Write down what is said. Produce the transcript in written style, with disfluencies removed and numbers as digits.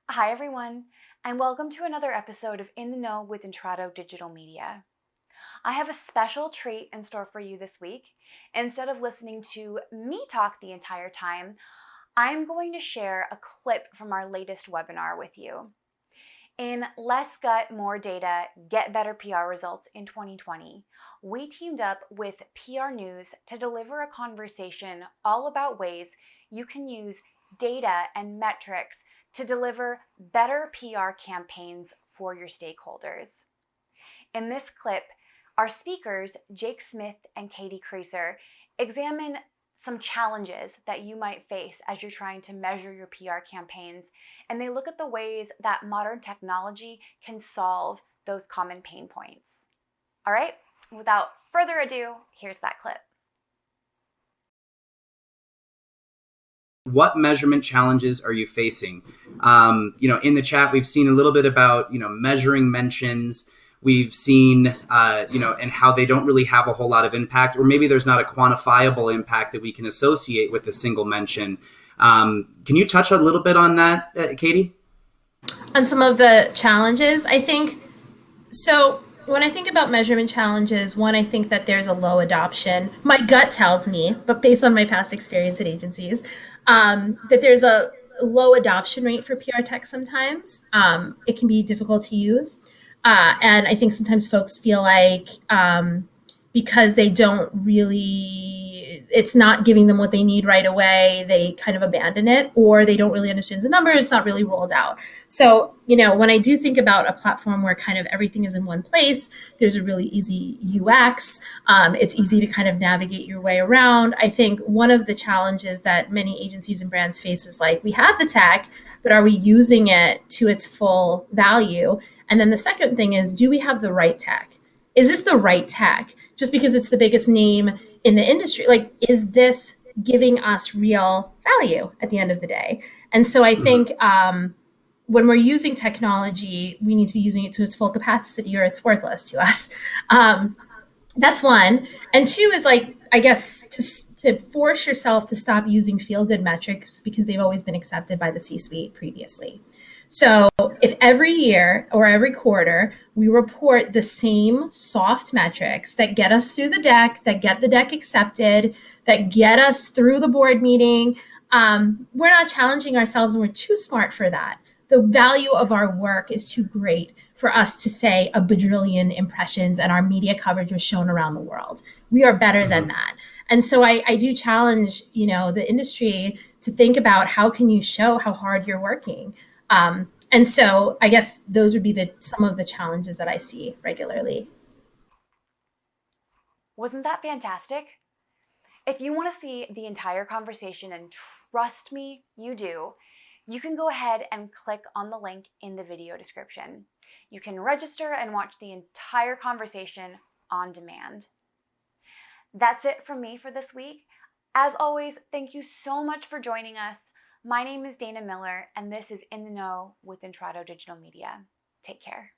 Hi everyone, and welcome to another episode of In the Know with Intrado Digital Media. I have a special treat in store for you this week. Instead of listening to me talk the entire time, I'm going to share a clip from our latest webinar with you. In Less Gut, More Data, Get Better PR Results in 2020, we teamed up with PR News to deliver a conversation all about ways you can use data and metrics to deliver better PR campaigns for your stakeholders. In this clip, our speakers, Jake Smith and Katie Creaser, examine some challenges that you might face as you're trying to measure your PR campaigns, and they look at the ways that modern technology can solve those common pain points. All right, without further ado, here's that clip. What measurement challenges are you facing? In the chat, we've seen a little bit about, measuring mentions. We've seen, and how they don't really have a whole lot of impact, or maybe there's not a quantifiable impact that we can associate with a single mention. Can you touch a little bit on that, Katie? On some of the challenges, I think, so when I think about measurement challenges, one, I think that there's a low adoption. My gut tells me, but based on my past experience at agencies, that there's a low adoption rate for PR tech sometimes. It can be difficult to use. And I think sometimes folks feel like because they don't really, it's not giving them what they need right away, they kind of abandon it, or they don't really understand the numbers, it's not really rolled out. So, when I do think about a platform where kind of everything is in one place, there's a really easy UX, it's easy to kind of navigate your way around. I think one of the challenges that many agencies and brands face is like, we have the tech, but are we using it to its full value? And then the second thing is, do we have the right tech? Is this the right tech? Just because it's the biggest name in the industry, like, is this giving us real value at the end of the day? And so I think when we're using technology, we need to be using it to its full capacity or it's worthless to us. That's one. And two is like, I guess, to force yourself to stop using feel-good metrics because they've always been accepted by the C-suite previously. So if every year or every quarter we report the same soft metrics that get us through the deck, that get the deck accepted, that get us through the board meeting, we're not challenging ourselves and we're too smart for that. The value of our work is too great for us to say a bajillion impressions and our media coverage was shown around the world. We are better than that. And so I do challenge, the industry to think about how can you show how hard you're working. And so I guess those would be some of the challenges that I see regularly. Wasn't that fantastic? If you want to see the entire conversation, and trust me, you do, you can go ahead and click on the link in the video description. You can register and watch the entire conversation on demand. That's it from me for this week. As always, thank you so much for joining us. My name is Dana Miller, and this is In the Know with Intrado Digital Media. Take care.